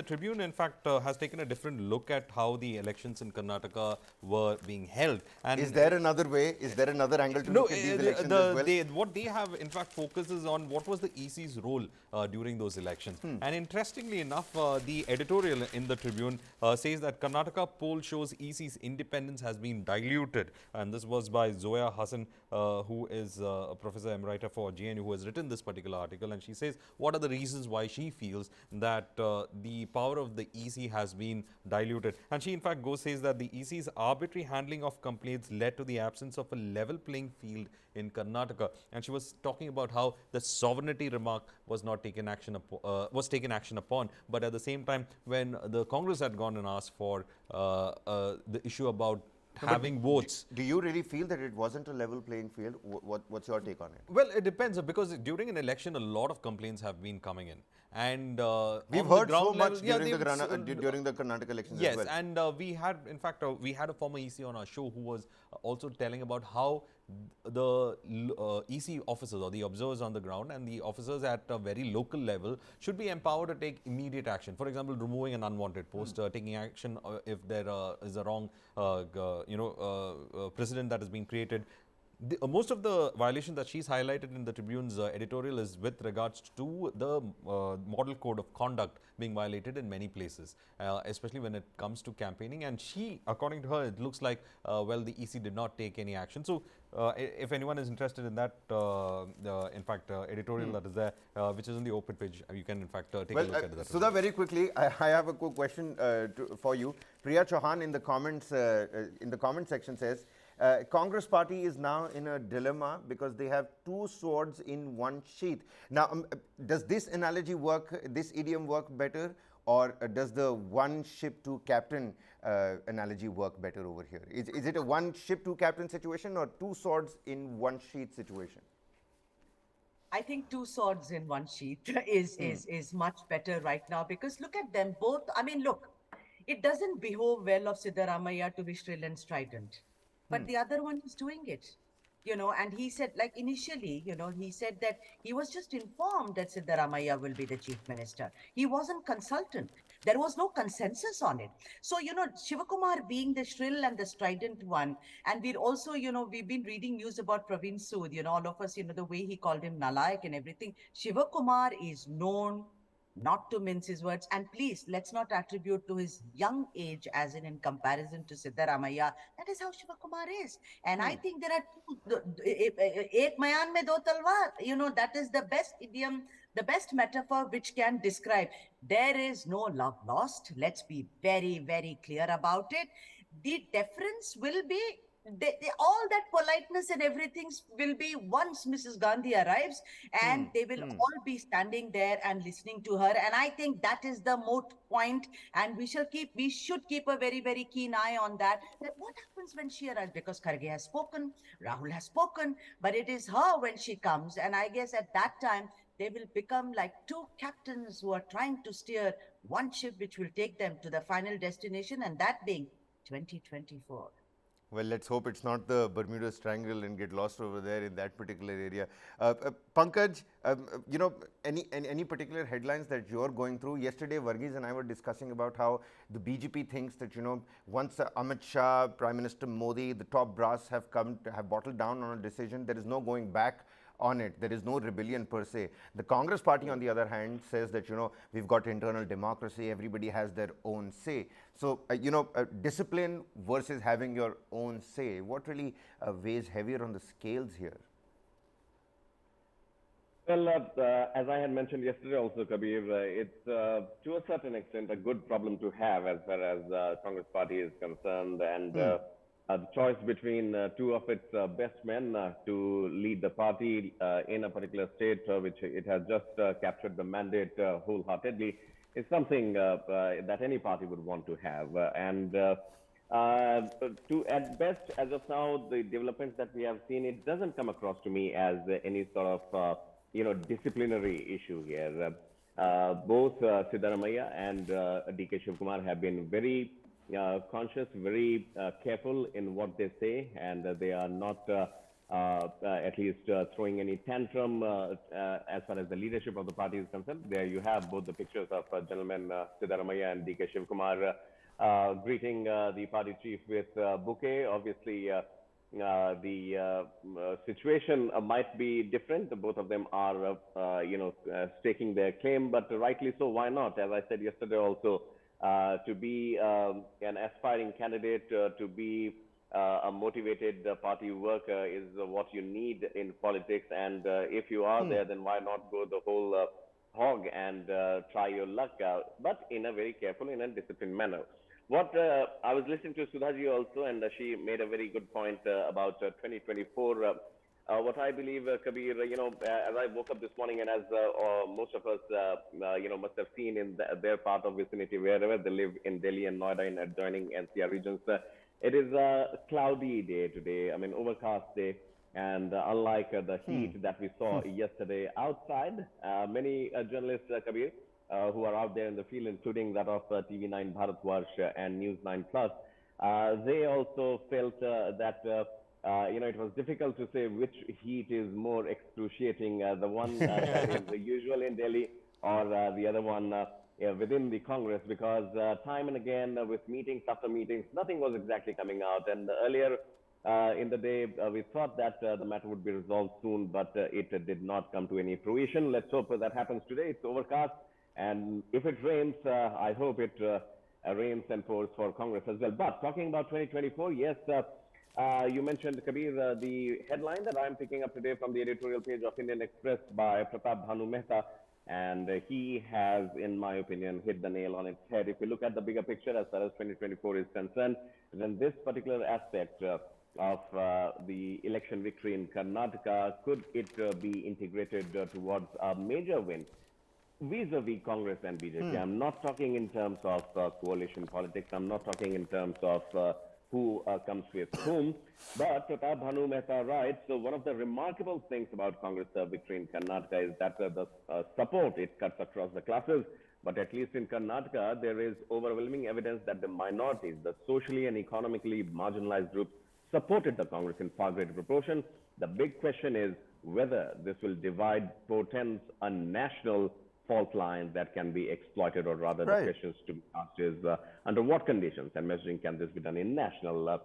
Tribune, in fact, has taken a different look at how the elections in Karnataka were being held. And Is there another way? Is there another angle to no, look at these elections as well? what they have in fact focuses on what was the EC's role during those elections. And interestingly enough, the editorial in the Tribune says that Karnataka poll shows EC's independence has been diluted. And this was by Zoya Hassan, who is a professor emerita for JNU, who has written this particular article. And she says what are the reasons why she feels that the power of the EC has been diluted. And she in fact says that the EC's arbitrary handling of complaints led to the absence of a level playing field in Karnataka. And she was talking about how the sovereignty remark was not taken action upon, but at the same time, when the Congress had gone and asked for the issue about having votes. Do you really feel that it wasn't a level playing field? What's your take on it? Well, it depends, because during an election, a lot of complaints have been coming in. And we've heard so much during the Karnataka elections yes, as well. Yes, and we had, in fact, we had a former EC on our show who was also telling about how the EC officers or the observers on the ground and the officers at a very local level should be empowered to take immediate action. For example, removing an unwanted post, taking action if there is a wrong, precedent that has been created. Most of the violations that she's highlighted in the Tribune's editorial is with regards to the model code of conduct being violated in many places, especially when it comes to campaigning. And she, according to her, it looks like, well, the EC did not take any action. So if anyone is interested in that, in fact, editorial that is there, which is on the open page, you can, in fact, take a look at that. Sudha, very quickly, I have a quick question for you. Priya Chauhan in the comment section says, Congress party is now in a dilemma because they have two swords in one sheath. Now, does this analogy work, this idiom work better, or does the one ship two captain analogy work better over here? Is it a one ship two captain situation or two swords in one sheath situation? I think two swords in one sheath is much better right now, because look at them both. I mean, look, it doesn't behove well of Siddaramaiah to be shrill and strident. But the other one is doing it, and he said, like initially, he said that he was just informed that Siddaramaiah will be the chief minister. He wasn't consultant. There was no consensus on it. So, Shivakumar being the shrill and the strident one, and we're also, we've been reading news about Praveen Sood, all of us, the way he called him Nalayak and everything. Shivakumar is known not to mince his words, and please, let's not attribute to his young age as in comparison to Siddaramaiah. That is how Shivakumar is. And I think there are two, ek mayan mein do talwar, that is the best idiom, the best metaphor which can describe. There is no love lost. Let's be very, very clear about it. The deference will be, all that politeness and everything will be once Mrs. Gandhi arrives, and they will all be standing there and listening to her. And I think that is the moot point, and we should keep a very, very keen eye on that what happens when she arrives, because Kharge has spoken, Rahul has spoken, but it is her when she comes. And I guess at that time, they will become like two captains who are trying to steer one ship which will take them to the final destination, and that being 2024. Well, let's hope it's not the Bermuda Triangle and get lost over there in that particular area. Pankaj, any particular headlines that you're going through? Yesterday, Varghese and I were discussing about how the BJP thinks that, once Amit Shah, Prime Minister Modi, the top brass have bottled down on a decision, there is no going back on it. There is no rebellion per se. The Congress party, on the other hand, says that, we've got internal democracy, everybody has their own say. So, discipline versus having your own say, what really weighs heavier on the scales here? Well, as I had mentioned yesterday also, Kabir, it's to a certain extent a good problem to have as far as the Congress party is concerned, and the choice between two of its best men to lead the party in a particular state, which it has just captured the mandate wholeheartedly, is something that any party would want to have. At best, as of now, the developments that we have seen, it doesn't come across to me as any sort of disciplinary issue here. Both Siddaramaiah and DK Shivakumar have been very conscious, very careful in what they say, and they are not at least throwing any tantrum as far as the leadership of the party is concerned. There you have both the pictures of gentlemen Sidda-Ramaiah and DK Shivkumar greeting the party chief with bouquet. Obviously, the situation might be different. Both of them are, staking their claim, but rightly so. Why not? As I said yesterday also, to be an aspiring candidate, to be a motivated party worker is what you need in politics. And if you are there, then why not go the whole hog and try your luck out, but in a very careful, in a disciplined manner. What I was listening to Sudhaji also, and she made a very good point about 2024. What I believe, Kabir, as I woke up this morning, and as most of us, must have seen in their part of vicinity, wherever they live in Delhi and Noida and adjoining NCR regions, it is a cloudy day today. I mean, overcast day. And unlike the heat that we saw yesterday outside, many journalists, Kabir, who are out there in the field, including that of TV9 Bharatvarsh and News9 Plus, they also felt that it was difficult to say which heat is more excruciating, the one that is usual in Delhi or the other one within the Congress, because time and again with meetings after meetings, nothing was exactly coming out. And earlier in the day, we thought that the matter would be resolved soon, but it did not come to any fruition. Let's hope that happens today. It's overcast, and if it rains, I hope it rains and pours for Congress as well. But talking about 2024, yes, you mentioned, Kabir, the headline that I'm picking up today from the editorial page of Indian Express by Pratap Bhanu Mehta, and he has, in my opinion, hit the nail on its head. If you look at the bigger picture as far as 2024 is concerned, then this particular aspect of the election victory in Karnataka, could it be integrated towards a major win vis-a-vis Congress and BJP? I'm not talking in terms of coalition politics. I'm not talking in terms of who comes with whom. But Pratap Bhanu Mehta writes, so one of the remarkable things about Congress victory in Karnataka is that the support, it cuts across the classes. But at least in Karnataka, there is overwhelming evidence that the minorities, the socially and economically marginalized groups, supported the Congress in far greater proportion. The big question is whether this will portends a national fault line that can be exploited, or rather the questions to be asked is under what conditions and messaging can this be done in national